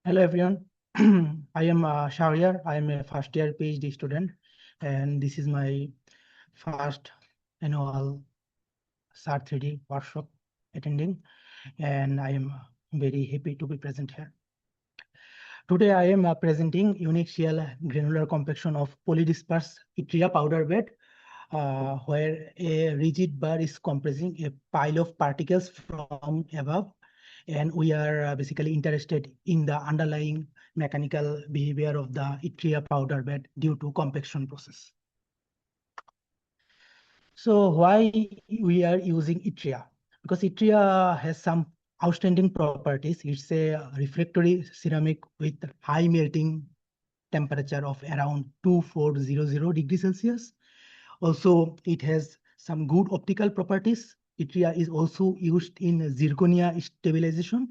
Hello everyone. I am Shahryar. I am a first year PhD student, and this is my first annual SAR 3D workshop attending, and I am very happy to be present here. Today I am presenting Uniaxial granular compaction of polydisperse yttria powder bed, where a rigid bar is compressing a pile of particles from above, and we are basically interested in the underlying mechanical behavior of the yttria powder bed due to compaction process. So why we are using yttria? Because yttria has some outstanding properties. It's a refractory ceramic with high melting temperature of around 2400 degrees Celsius. Also, it has some good optical properties. Yttria is also used in zirconia stabilization.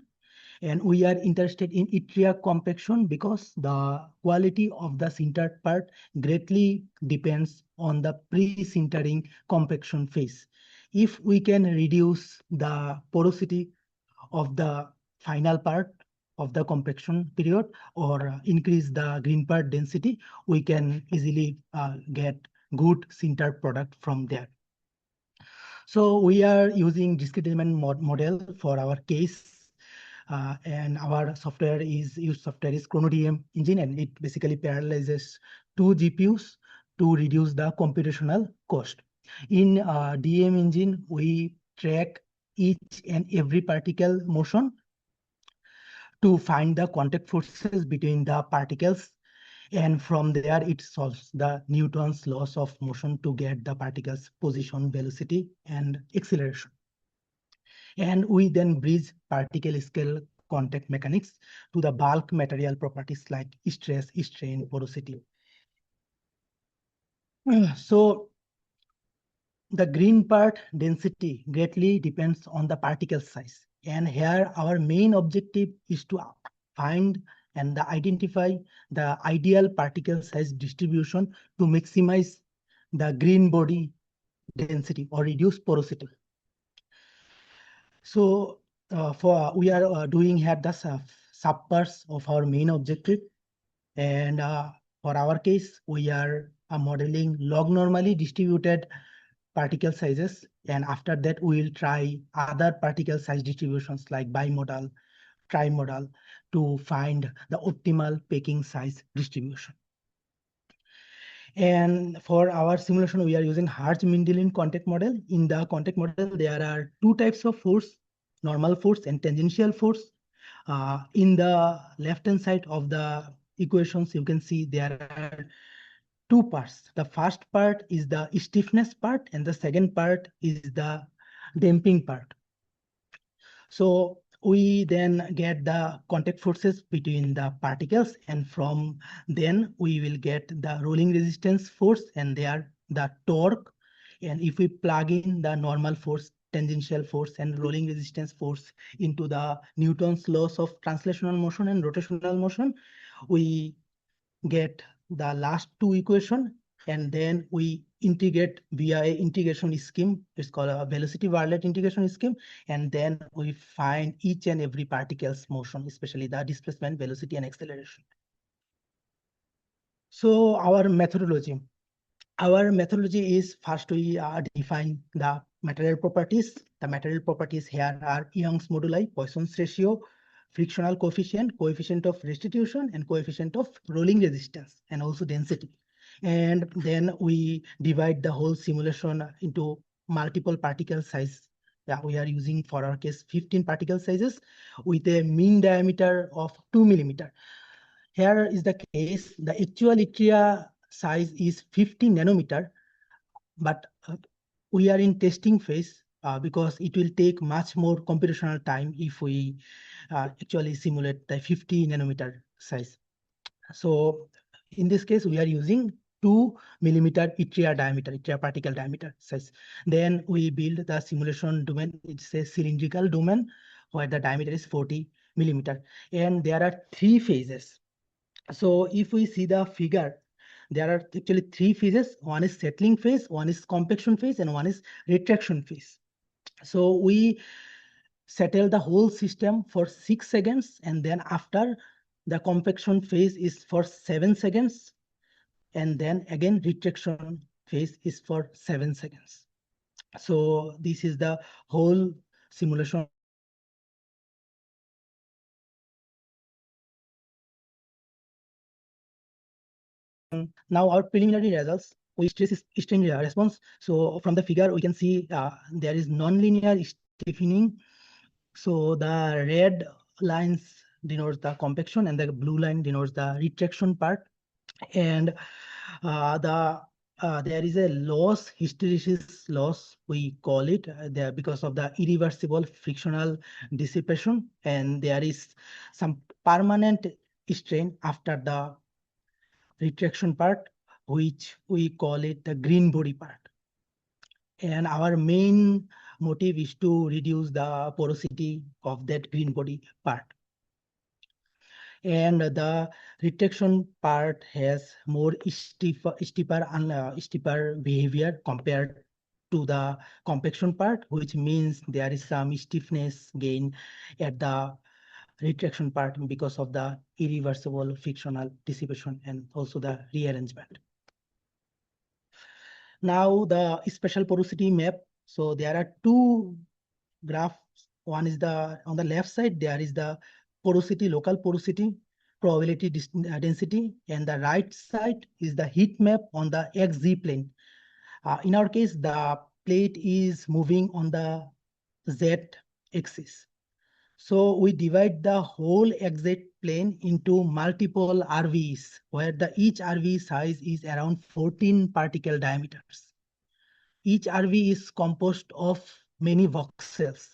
And we are interested in yttria compaction because the quality of the sintered part greatly depends on the pre-sintering compaction phase. If we can reduce the porosity of the final part of the compaction period or increase the green part density, we can easily get good sintered product from there. So we are using discrete element model for our case. And our software is ChronoEngine, and it basically parallelizes two GPUs to reduce the computational cost. In DEM engine, we track each and every particle motion to find the contact forces between the particles, and from there it solves the Newton's laws of motion to get the particles position, velocity, and acceleration. And we then bridge particle scale contact mechanics to the bulk material properties like stress, strain, porosity. So the green part density greatly depends on the particle size. And here our main objective is to find and identify the ideal particle size distribution to maximize the green body density or reduce porosity. So we are doing here the subparts of our main objective. And for our case, we are modeling log normally distributed particle sizes. And after that, we will try other particle size distributions like bimodal, trimodal to find the optimal packing size distribution. And for our simulation, we are using Hertz-Mindlin contact model. In the contact model, there are two types of force, normal force and tangential force. In the left-hand side of the equations, you can see there are two parts. The first part is the stiffness part, and the second part is the damping part. So we then get the contact forces between the particles, and from then we will get the rolling resistance force and there the torque. And if we plug in the normal force, tangential force, and rolling resistance force into the Newton's laws of translational motion and rotational motion, we get the last two equation, and then we integrate via a integration scheme. It's called a velocity varlet integration scheme, and then we find each and every particle's motion, especially the displacement, velocity, and acceleration. So our methodology is first we define the material properties. The material properties here are Young's moduli, Poisson's ratio, frictional coefficient, coefficient of restitution, and coefficient of rolling resistance, and also density. And then we divide the whole simulation into multiple particle size. Yeah, we are using for our case 15 particle sizes with a mean diameter of 2 millimeter. Here is the case, the actual yttria size is 50 nanometer, but we are in testing phase because it will take much more computational time if we actually simulate the 50 nanometer size. So in this case, we are using 2 millimeter yttria diameter, yttria particle diameter size. Then we build the simulation domain. It's a cylindrical domain where the diameter is 40 millimeter. And there are 3 phases. So if we see the figure, there are actually 3 phases. One is settling phase, one is compaction phase, and one is retraction phase. So we settle the whole system for 6 seconds, and then after The compaction phase is for 7 seconds, and then again retraction phase is for 7 seconds. So this is the whole simulation. Now our preliminary results, we stress strain response. So from the figure, we can see there is nonlinear stiffening. So the red lines denotes the compaction and the blue line denotes the retraction part. And there is a loss, hysteresis loss, we call it, there because of the irreversible frictional dissipation, and there is some permanent strain after the retraction part, which we call it the green body part. And our main motive is to reduce the porosity of that green body part. And the retraction part has more steeper behavior compared to the compaction part, which means there is some stiffness gain at the retraction part because of the irreversible frictional dissipation and also the rearrangement. Now the spatial porosity map. So there are two graphs. One is on the left side, there is the porosity, local porosity, probability density, and the right side is the heat map on the XZ plane. In our case, the plate is moving on the Z axis. So we divide the whole XZ plane into multiple RVs, where each RV size is around 14 particle diameters. Each RV is composed of many voxels.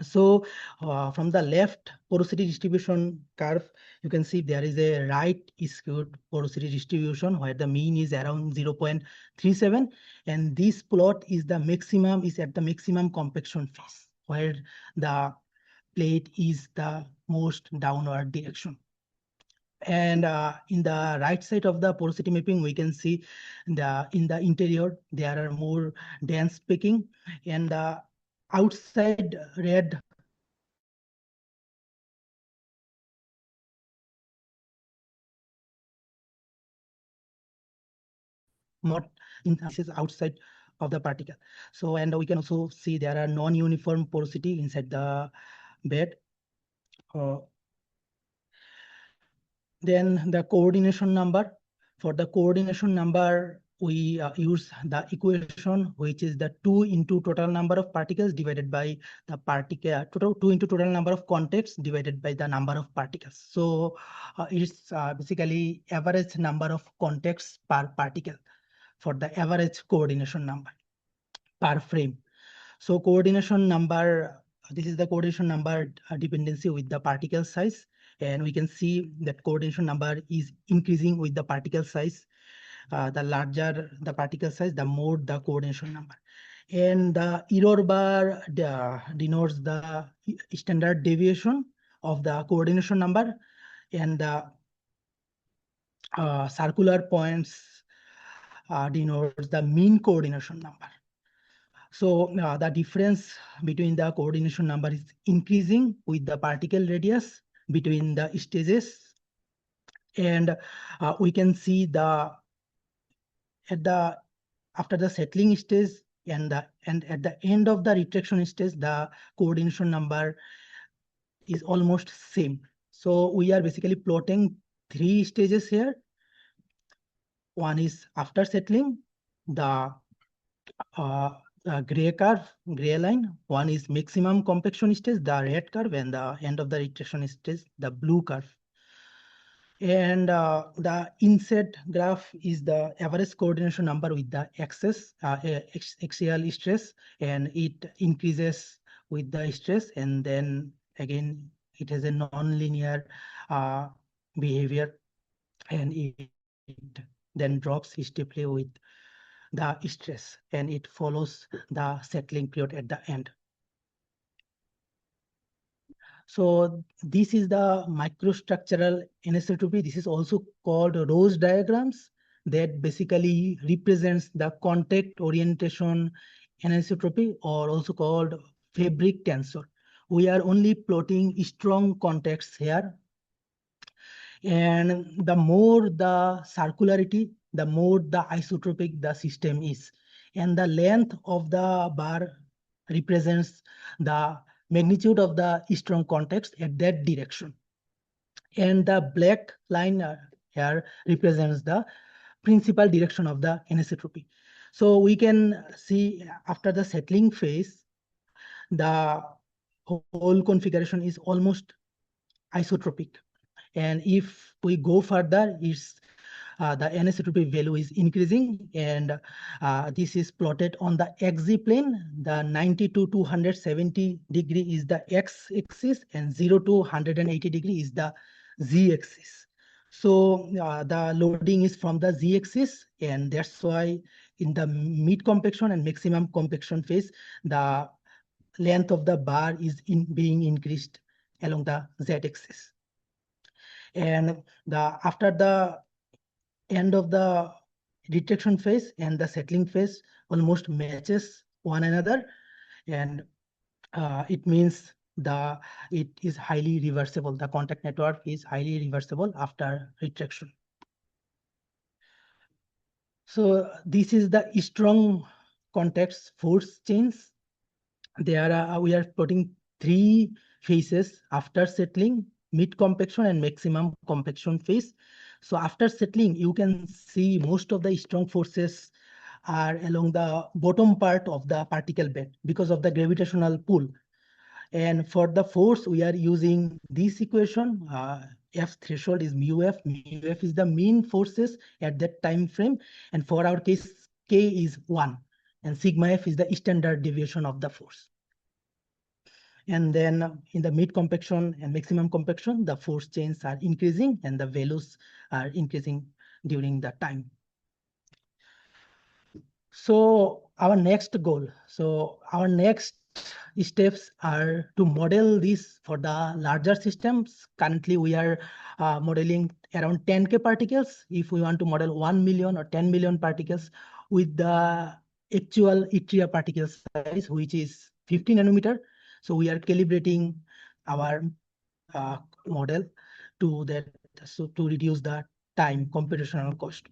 So from the left porosity distribution curve, you can see there is a right-skewed porosity distribution where the mean is around 0.37, and this plot is at the maximum compaction phase, where the plate is the most downward direction. And in the right side of the porosity mapping, we can see in the interior there are more dense packing, and the outside red not is outside of the particle. So, and we can also see there are non-uniform porosity inside the bed. Then the coordination number. For the coordination number, we use the equation, which is the 2 into total number of particles divided by the particle, 2 into total number of contacts divided by the number of particles. So it's basically average number of contacts per particle for the average coordination number per frame. So coordination number, this is the coordination number dependency with the particle size. And we can see that coordination number is increasing with the particle size. The larger the particle size, the more the coordination number. And the error bar denotes the standard deviation of the coordination number. And the circular points denotes the mean coordination number. So the difference between the coordination number is increasing with the particle radius between the stages. And we can see after the settling stage and at the end of the retraction stage, the coordination number is almost same. So we are basically plotting 3 stages here. One is after settling, the gray line. One is maximum compaction stage, the red curve, and the end of the retraction stage, the blue curve. And the inset graph is the average coordination number with the axial stress, and it increases with the stress, and then again it has a non-linear behavior, and it then drops steeply with the stress, and it follows the settling period at the end. So this is the microstructural anisotropy. This is also called rose diagrams, that basically represents the contact orientation anisotropy, or also called fabric tensor. We are only plotting strong contacts here. And the more the circularity, the more the isotropic the system is. And the length of the bar represents the magnitude of the strong context at that direction. And the black line here represents the principal direction of the anisotropy. So we can see after the settling phase, the whole configuration is almost isotropic. And if we go further, it's the anisotropy value is increasing, and this is plotted on the XZ plane. The 90 to 270 degree is the x-axis, and 0 to 180 degree is the z-axis. So the loading is from the z-axis, and that's why in the mid compaction and maximum compaction phase, the length of the bar is being increased along the z-axis. And after the end of the retraction phase and the settling phase almost matches one another, and it means it is highly reversible. The contact network is highly reversible after retraction. So this is the strong contact force chains. There we are plotting 3 phases after settling, mid compaction and maximum compaction phase. So after settling, you can see most of the strong forces are along the bottom part of the particle bed because of the gravitational pull. And for the force, we are using this equation. F threshold is mu F. Mu F is the mean forces at that time frame. And for our case, K is 1. And sigma F is the standard deviation of the force. And then in the mid compaction and maximum compaction, the force chains are increasing and the values are increasing during the time. So our next goal, our next steps are to model this for the larger systems. Currently, we are modeling around 10K particles. If we want to model 1 million or 10 million particles with the actual yttria particle size, which is 50 nanometer. So we are calibrating our model to that, so to reduce the time computational cost.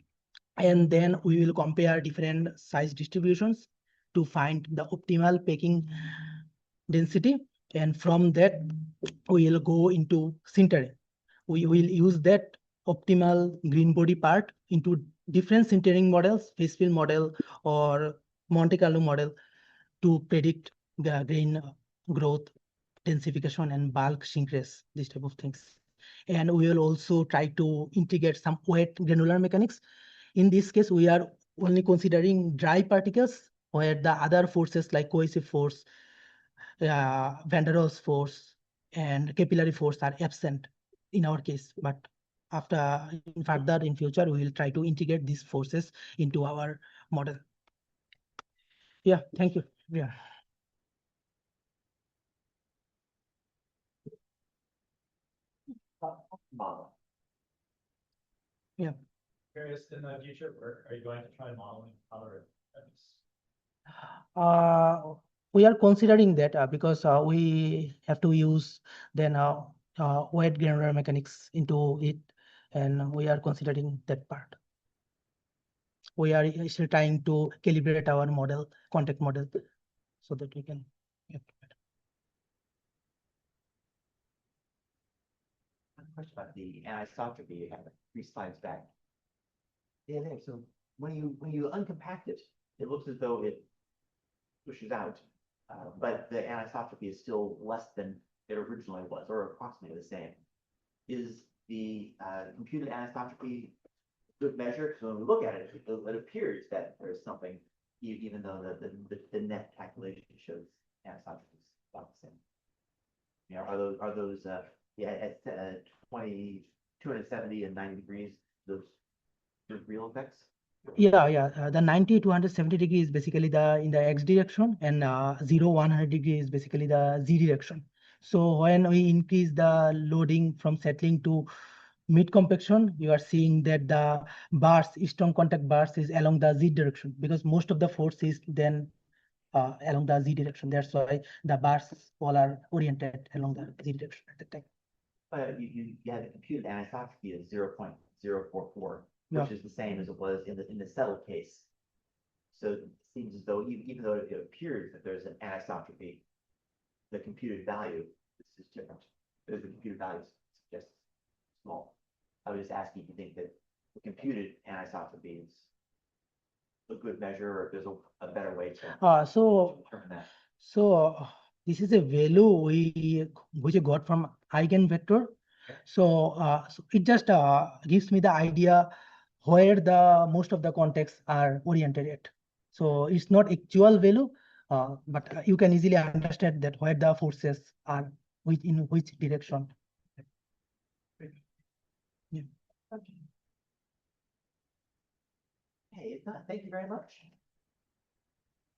And then we will compare different size distributions to find the optimal packing density. And from that, we will go into sintering. We will use that optimal green body part into different sintering models, phase field model or Monte Carlo model to predict the grain growth, densification, and bulk shrink rates, these type of things. And we will also try to integrate some wet granular mechanics. In this case, we are only considering dry particles, where the other forces like cohesive force, Van der Rohe's force, and capillary force are absent in our case. But further in future, we will try to integrate these forces into our model. Yeah, thank you. Yeah. Model. Yeah. Curious, in the future, are you going to try modeling other things? We are considering that because we have to use then wet granular mechanics into it, and we are considering that part. We are still trying to calibrate our model, contact model, so that we can. Question about the anisotropy you had 3 slides back. Yeah, so when you uncompact it, it looks as though it pushes out, but the anisotropy is still less than it originally was, or approximately the same. Is the computed anisotropy a good measure? So when we look at it, it appears that there's something, even though the net calculation shows anisotropy is about the same. You know, are those yeah, at 20, 270 and 90 degrees, those real effects? Yeah. The 90 to 170 degree is basically in the x direction, and 0 100 degree is basically the z direction. So when we increase the loading from settling to mid compaction, you are seeing that the bars, strong contact bars, is along the z direction, because most of the force is then along the z direction. That's why the bars all are oriented along the z direction at the time. But you had a computed anisotropy of 0.044, Yeah. which is the same as it was in the settled case. So it seems as though even though it appears that there's an anisotropy, the computed value is different. Because the computed value is just small. I was just asking if you think that the computed anisotropy is a good measure, or if there's a better way to So determine that. this is a value which I got from eigenvector. So it just gives me the idea where the most of the contexts are oriented at. So it's not actual value, but you can easily understand that where the forces are in which direction. Yeah. Okay, if not, thank you very much.